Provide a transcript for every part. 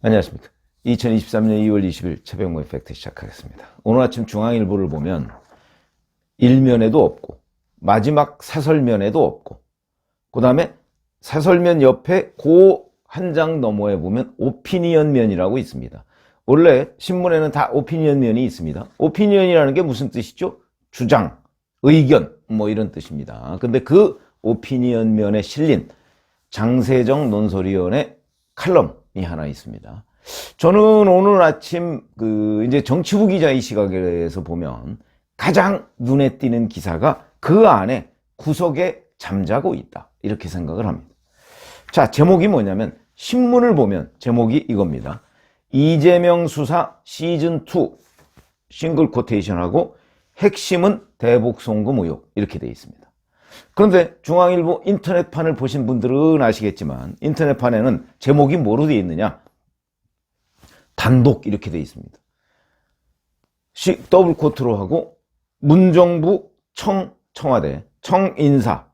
안녕하십니까. 2023년 2월 20일 최병모의 팩트 시작하겠습니다. 오늘 아침 중앙일보를 보면 일면에도 없고 마지막 사설면에도 없고 그 다음에 사설면 옆에 그 한 장 너머에 보면 오피니언면이라고 있습니다. 원래 신문에는 다 오피니언면이 있습니다. 오피니언이라는 게 무슨 뜻이죠? 주장, 의견 뭐 이런 뜻입니다. 근데 그 오피니언면에 실린 장세정 논설위원의 칼럼이 하나 있습니다. 저는 오늘 아침 이제 정치부 기자의 시각에서 보면 가장 눈에 띄는 기사가 그 안에 구석에 잠자고 있다, 이렇게 생각을 합니다. 자, 제목이 뭐냐면, 신문을 보면 제목이 이겁니다. 이재명 수사 시즌2 싱글 코테이션하고 핵심은 대북 송금 의혹, 이렇게 되어 있습니다. 그런데 중앙일보 인터넷판을 보신 분들은 아시겠지만 인터넷판에는 제목이 뭐로 되어 있느냐? 단독 이렇게 되어 있습니다. 더블 코트로 하고 문정부 청와대 청인사,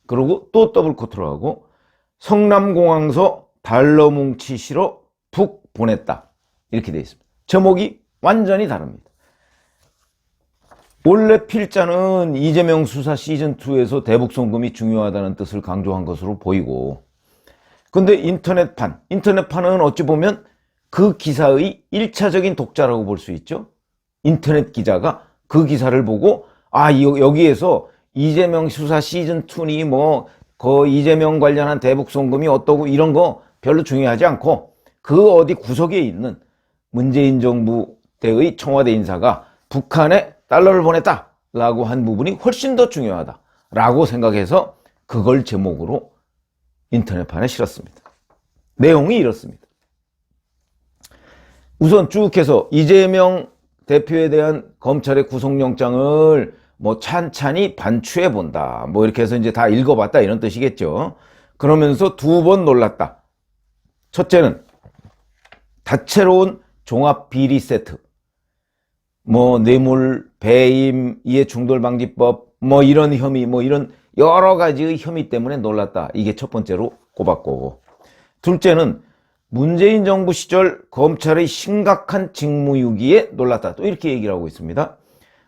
그리고 또 더블 코트로 하고 성남공항서 달러 뭉치 실어 북 보냈다, 이렇게 되어 있습니다. 제목이 완전히 다릅니다. 원래 필자는 이재명 수사 시즌2에서 대북 송금이 중요하다는 뜻을 강조한 것으로 보이고, 근데 인터넷판은 어찌 보면 그 기사의 1차적인 독자라고 볼 수 있죠. 인터넷 기자가 그 기사를 보고 여기에서 이재명 수사 시즌2니 이재명 관련한 대북 송금이 어떠고 이런 거 별로 중요하지 않고 그 어디 구석에 있는 문재인 정부 때의 청와대 인사가 북한에 달러를 보냈다라고 한 부분이 훨씬 더 중요하다라고 생각해서 그걸 제목으로 인터넷판에 실었습니다. 내용이 이렇습니다. 우선 쭉 해서 이재명 대표에 대한 검찰의 구속영장을 찬찬히 반추해 본다, 이렇게 해서 이제 다 읽어봤다, 이런 뜻이겠죠. 그러면서 두 번 놀랐다. 첫째는 다채로운 종합비리 세트, 뇌물, 배임, 이해충돌방지법, 이런 혐의, 이런 여러 가지의 혐의 때문에 놀랐다. 이게 첫 번째로 꼽았고, 둘째는 문재인 정부 시절 검찰의 심각한 직무유기에 놀랐다, 또 이렇게 얘기를 하고 있습니다.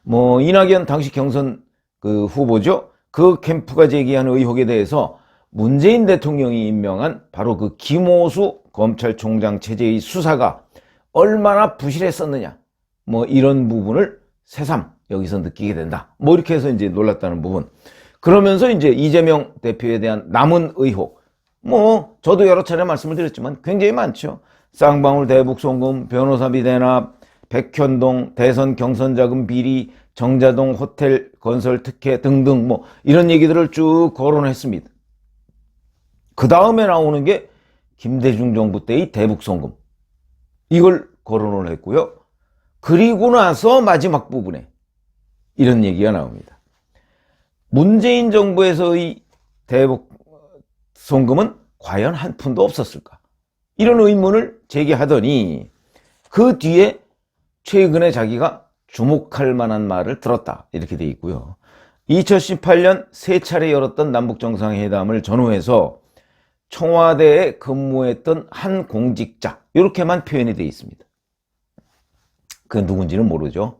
이낙연 당시 경선 후보죠. 그 캠프가 제기한 의혹에 대해서 문재인 대통령이 임명한 바로 그 김호수 검찰총장 체제의 수사가 얼마나 부실했었느냐, 이런 부분을 새삼 여기서 느끼게 된다, 이렇게 해서 이제 놀랐다는 부분. 그러면서 이제 이재명 대표에 대한 남은 의혹, 저도 여러 차례 말씀을 드렸지만 굉장히 많죠. 쌍방울 대북 송금, 변호사비 대납, 백현동 대선 경선 자금 비리, 정자동 호텔 건설 특혜 등등 이런 얘기들을 쭉 거론했습니다. 그 다음에 나오는 게 김대중 정부 때의 대북 송금, 이걸 거론을 했고요. 그리고 나서 마지막 부분에 이런 얘기가 나옵니다. 문재인 정부에서의 대북 송금은 과연 한 푼도 없었을까? 이런 의문을 제기하더니 그 뒤에 최근에 자기가 주목할 만한 말을 들었다, 이렇게 돼 있고요. 2018년 세 차례 열었던 남북정상회담을 전후해서 청와대에 근무했던 한 공직자, 이렇게만 표현이 돼 있습니다. 그 누군지는 모르죠.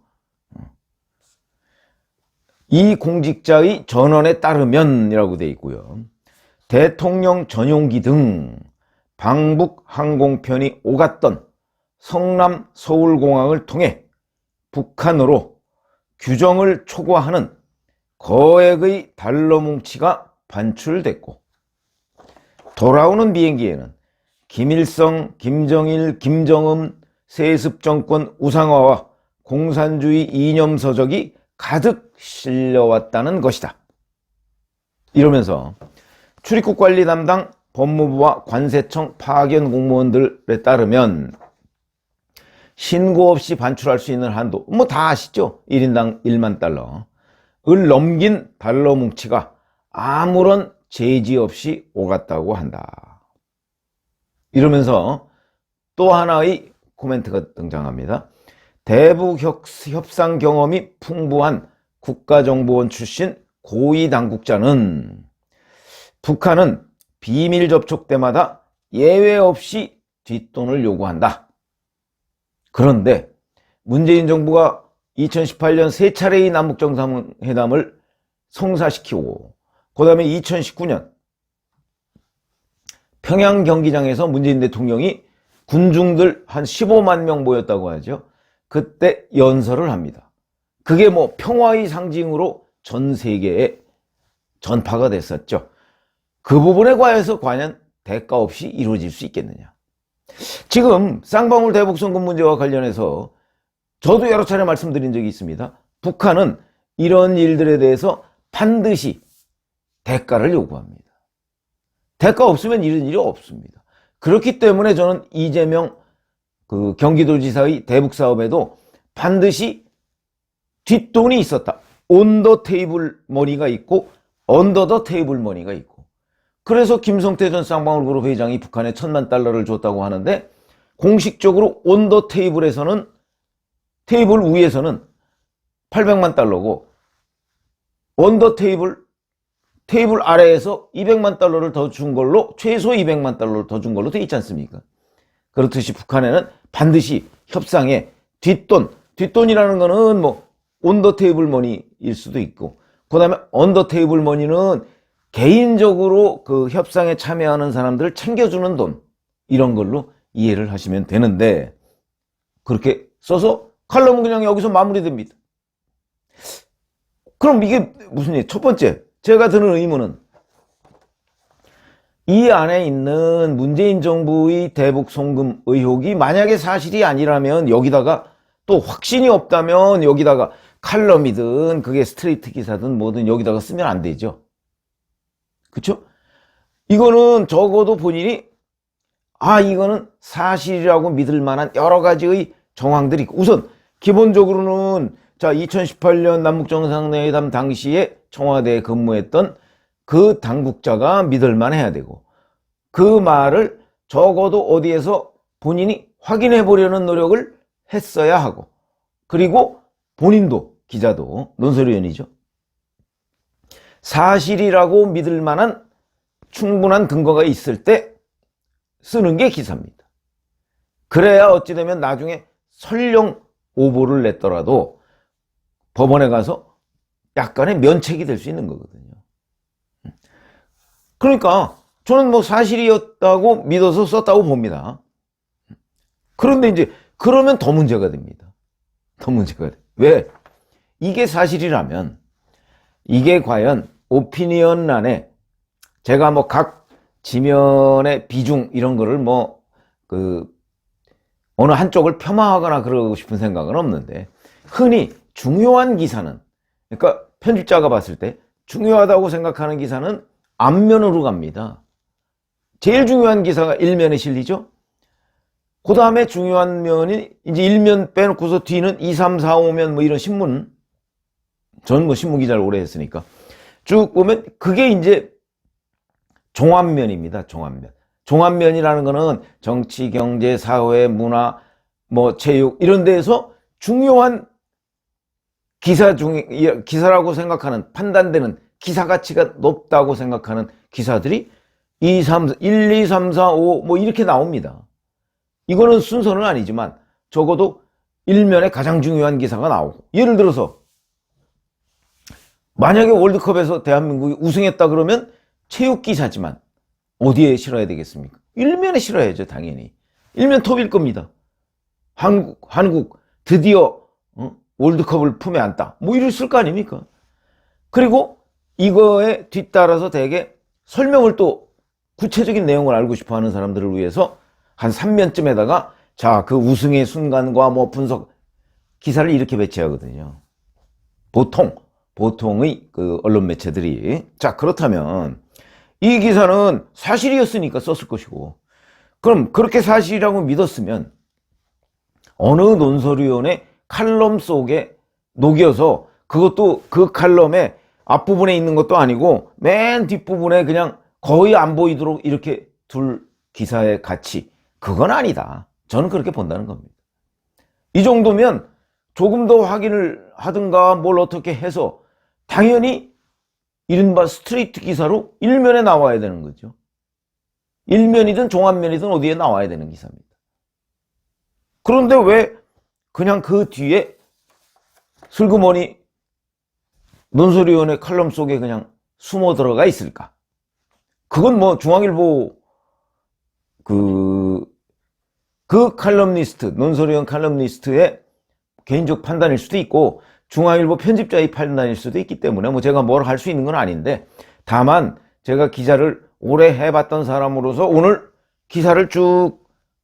이 공직자의 전언에 따르면이라고 돼 있고요. 대통령 전용기 등 방북 항공편이 오갔던 성남 서울공항을 통해 북한으로 규정을 초과하는 거액의 달러 뭉치가 반출됐고, 돌아오는 비행기에는 김일성, 김정일, 김정은 세습정권 우상화와 공산주의 이념 서적이 가득 실려왔다는 것이다. 이러면서 출입국 관리 담당 법무부와 관세청 파견 공무원들에 따르면 신고 없이 반출할 수 있는 한도, 다 아시죠? 1인당 1만 달러를 넘긴 달러 뭉치가 아무런 제지 없이 오갔다고 한다. 이러면서 또 하나의 코멘트가 등장합니다. 대북 협상 경험이 풍부한 국가정보원 출신 고위 당국자는 북한은 비밀 접촉 때마다 예외 없이 뒷돈을 요구한다. 그런데 문재인 정부가 2018년 세 차례의 남북정상회담을 성사시키고 그 다음에 2019년 평양 경기장에서 문재인 대통령이 군중들 한 15만 명 모였다고 하죠. 그때 연설을 합니다. 그게 뭐 평화의 상징으로 전 세계에 전파가 됐었죠. 그 부분에 관해서 과연 대가 없이 이루어질 수 있겠느냐. 지금 쌍방울 대북송금 문제와 관련해서 저도 여러 차례 말씀드린 적이 있습니다. 북한은 이런 일들에 대해서 반드시 대가를 요구합니다. 대가 없으면 이런 일이 없습니다. 그렇기 때문에 저는 이재명 그 경기도지사의 대북 사업에도 반드시 뒷돈이 있었다. 온 더 테이블 머니가 있고 언더 더 테이블 머니가 있고, 그래서 김성태 전 쌍방울 그룹 회장이 북한에 $10,000를 줬다고 하는데 공식적으로 온 더 테이블에서는 테이블 위에서는 $800만 온 더 테이블 아래에서 $200만 더 준 걸로, 최소 $200만 더 준 걸로 돼 있지 않습니까? 그렇듯이 북한에는 반드시 협상에 뒷돈이라는 거는 뭐 온 더 테이블 머니일 수도 있고, 그 다음에 언 더 테이블 머니는 개인적으로 그 협상에 참여하는 사람들을 챙겨주는 돈, 이런 걸로 이해를 하시면 되는데, 그렇게 써서 칼럼은 그냥 여기서 마무리됩니다. 그럼 이게 무슨 일? 첫 번째, 제가 드는 의문은 이 안에 있는 문재인 정부의 대북 송금 의혹이 만약에 사실이 아니라면, 여기다가 또 확신이 없다면 여기다가 칼럼이든 그게 스트레이트 기사든 뭐든 여기다가 쓰면 안 되죠. 그쵸? 이거는 적어도 본인이 이거는 사실이라고 믿을 만한 여러 가지의 정황들이 있고, 우선 기본적으로는 자 2018년 남북정상회담 당시에 청와대에 근무했던 그 당국자가 믿을 만해야 되고, 그 말을 적어도 어디에서 본인이 확인해 보려는 노력을 했어야 하고, 그리고 본인도, 기자도, 논설위원이죠, 사실이라고 믿을 만한 충분한 근거가 있을 때 쓰는 게 기사입니다. 그래야 어찌되면 나중에 설령 오보를 냈더라도 법원에 가서 약간의 면책이 될 수 있는 거거든요. 그러니까 저는 뭐 사실이었다고 믿어서 썼다고 봅니다. 그런데 이제 그러면 더 문제가 됩니다. 더 문제가 돼. 왜? 이게 사실이라면 이게 과연 오피니언란에 제가 뭐 각 지면의 비중 이런 거를 뭐 어느 한쪽을 폄하하거나 그러고 싶은 생각은 없는데, 흔히 중요한 기사는, 그러니까 편집자가 봤을 때 중요하다고 생각하는 기사는 앞면으로 갑니다. 제일 중요한 기사가 1면에 실리죠. 그 다음에 중요한 면이 이제 1면 빼놓고서 뒤는 2, 3, 4, 5면 뭐 이런 신문, 전 뭐 신문 기자를 오래 했으니까 쭉 보면 그게 이제 종합면입니다. 종합면이라는 거는 정치, 경제, 사회, 문화, 뭐 체육 이런 데에서 중요한 기사 중에, 기사라고 생각하는, 판단되는 기사 가치가 높다고 생각하는 기사들이 1, 2, 3, 4, 5 뭐 이렇게 나옵니다. 이거는 순서는 아니지만 적어도 1면에 가장 중요한 기사가 나오고, 예를 들어서 만약에 월드컵에서 대한민국이 우승했다 그러면 체육 기사지만 어디에 실어야 되겠습니까? 1면에 실어야죠, 당연히. 1면 톱일 겁니다. 한국 드디어 월드컵을 품에 안다, 뭐 이랬을 거 아닙니까? 그리고 이거에 뒤따라서 대개 설명을, 또 구체적인 내용을 알고 싶어 하는 사람들을 위해서 한 3면쯤에다가 자, 그 우승의 순간과 뭐 분석 기사를 이렇게 배치하거든요. 보통의 그 언론 매체들이. 자, 그렇다면 이 기사는 사실이었으니까 썼을 것이고, 그럼 그렇게 사실이라고 믿었으면 어느 논설위원의 칼럼 속에 녹여서, 그것도 그 칼럼의 앞부분에 있는 것도 아니고 맨 뒷부분에 그냥 거의 안 보이도록 이렇게 둘 기사의 가치, 그건 아니다. 저는 그렇게 본다는 겁니다. 이 정도면 조금 더 확인을 하든가 뭘 어떻게 해서 당연히 이른바 스트레이트 기사로 1면에 나와야 되는 거죠. 일면이든 종합면이든 어디에 나와야 되는 기사입니다. 그런데 왜 그냥 그 뒤에 슬그머니 논설위원회 칼럼 속에 그냥 숨어 들어가 있을까? 그건 뭐 중앙일보 그 칼럼니스트, 논설위원 칼럼니스트의 개인적 판단일 수도 있고 중앙일보 편집자의 판단일 수도 있기 때문에 뭐 제가 뭘 할 수 있는 건 아닌데, 다만 제가 기자를 오래 해봤던 사람으로서 오늘 기사를 쭉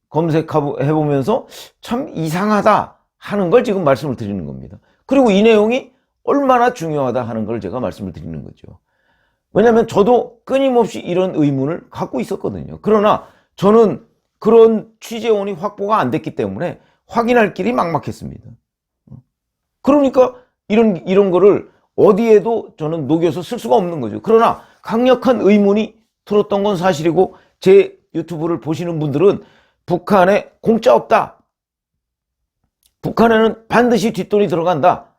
검색해보면서 참 이상하다 하는 걸 지금 말씀을 드리는 겁니다. 그리고 이 내용이 얼마나 중요하다 하는 걸 제가 말씀을 드리는 거죠. 왜냐하면 저도 끊임없이 이런 의문을 갖고 있었거든요. 그러나 저는 그런 취재원이 확보가 안 됐기 때문에 확인할 길이 막막했습니다. 그러니까 이런 거를 어디에도 저는 녹여서 쓸 수가 없는 거죠. 그러나 강력한 의문이 들었던 건 사실이고, 제 유튜브를 보시는 분들은 북한에 공짜 없다, 북한에는 반드시 뒷돈이 들어간다,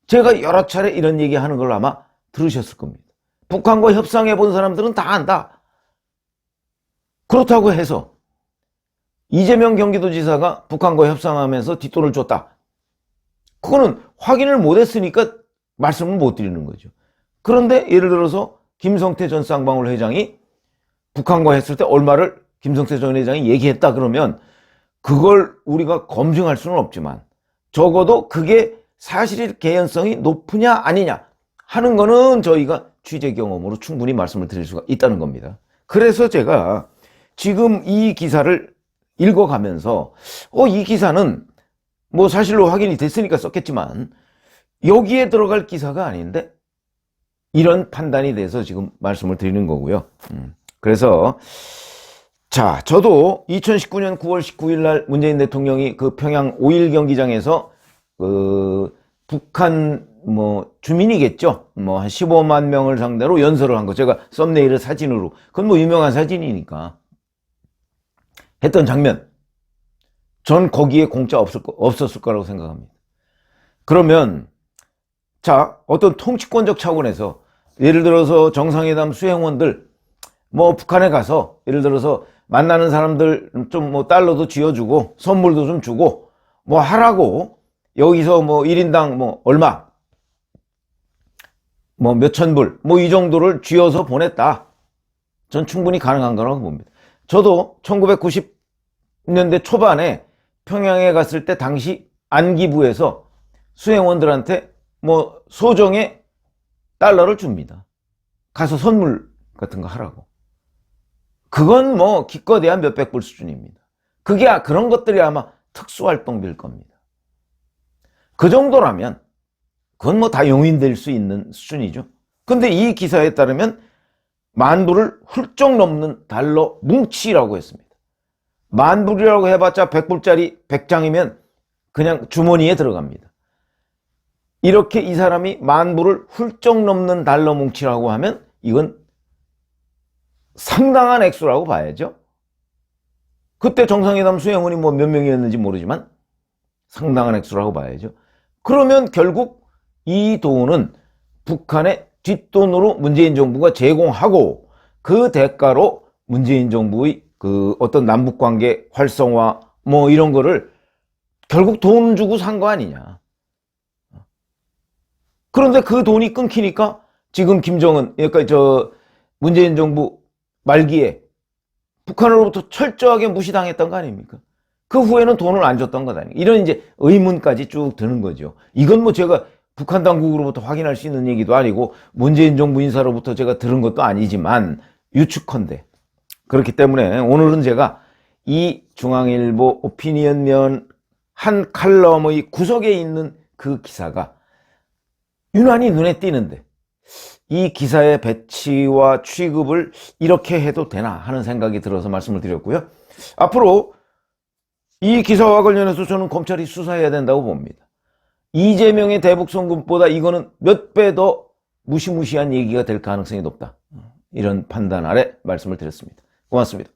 제가 여러 차례 이런 얘기하는 걸 아마 들으셨을 겁니다. 북한과 협상해 본 사람들은 다 안다. 그렇다고 해서 이재명 경기도지사가 북한과 협상하면서 뒷돈을 줬다, 그거는 확인을 못했으니까 말씀을 못 드리는 거죠. 그런데 예를 들어서 김성태 전 쌍방울 회장이 북한과 했을 때 얼마를 김성태 전 회장이 얘기했다 그러면 그걸 우리가 검증할 수는 없지만 적어도 그게 사실일 개연성이 높으냐 아니냐 하는 거는 저희가 취재 경험으로 충분히 말씀을 드릴 수가 있다는 겁니다. 그래서 제가 지금 이 기사를 읽어가면서 이 기사는 뭐 사실로 확인이 됐으니까 썼겠지만 여기에 들어갈 기사가 아닌데, 이런 판단이 돼서 지금 말씀을 드리는 거고요. 그래서 자, 저도 2019년 9월 19일 날 문재인 대통령이 그 평양 5일 경기장에서 북한 뭐 주민이겠죠, 뭐 한 15만 명을 상대로 연설을 한 거, 제가 썸네일을 사진으로, 그건 뭐 유명한 사진이니까 했던 장면, 전 거기에 공짜 없었을 거라고 생각합니다. 그러면 자, 어떤 통치권적 차원에서 예를 들어서 정상회담 수행원들 뭐 북한에 가서 예를 들어서 만나는 사람들 좀 뭐 달러도 쥐어주고 선물도 좀 주고 뭐 하라고, 여기서 뭐 1인당 뭐 얼마 뭐 몇천 불 뭐 이 정도를 쥐어서 보냈다, 전 충분히 가능한 거라고 봅니다. 저도 1990년대 초반에 평양에 갔을 때 당시 안기부에서 수행원들한테 뭐 소정의 달러를 줍니다. 가서 선물 같은 거 하라고. 그건 뭐 기껏해야 몇백 불 수준입니다. 그런 것들이 아마 특수활동비일 겁니다. 그 정도라면 그건 뭐 다 용인될 수 있는 수준이죠. 근데 이 기사에 따르면 10,000불을 훌쩍 넘는 달러 뭉치라고 했습니다. 10,000불이라고 해봤자 100불짜리 100장이면 그냥 주머니에 들어갑니다. 이렇게 이 사람이 10,000불을 훌쩍 넘는 달러 뭉치라고 하면 이건 상당한 액수라고 봐야죠. 그때 정상회담 수행원이 뭐 몇 명이었는지 모르지만 상당한 액수라고 봐야죠. 그러면 결국 이 돈은 북한의 뒷돈으로 문재인 정부가 제공하고 그 대가로 문재인 정부의 그 어떤 남북관계 활성화 뭐 이런 거를 결국 돈 주고 산 거 아니냐. 그런데 그 돈이 끊기니까 지금 김정은, 그러니까 문재인 정부 말기에 북한으로부터 철저하게 무시당했던 거 아닙니까? 그 후에는 돈을 안 줬던 것 아닙니까? 이런 이제 의문까지 쭉 드는 거죠. 이건 뭐 제가 북한 당국으로부터 확인할 수 있는 얘기도 아니고 문재인 정부 인사로부터 제가 들은 것도 아니지만 유축컨대. 그렇기 때문에 오늘은 제가 이 중앙일보 오피니언면 한 칼럼의 구석에 있는 그 기사가 유난히 눈에 띄는데 이 기사의 배치와 취급을 이렇게 해도 되나 하는 생각이 들어서 말씀을 드렸고요. 앞으로 이 기사와 관련해서 저는 검찰이 수사해야 된다고 봅니다. 이재명의 대북송금보다 이거는 몇 배 더 무시무시한 얘기가 될 가능성이 높다, 이런 판단 아래 말씀을 드렸습니다. 고맙습니다.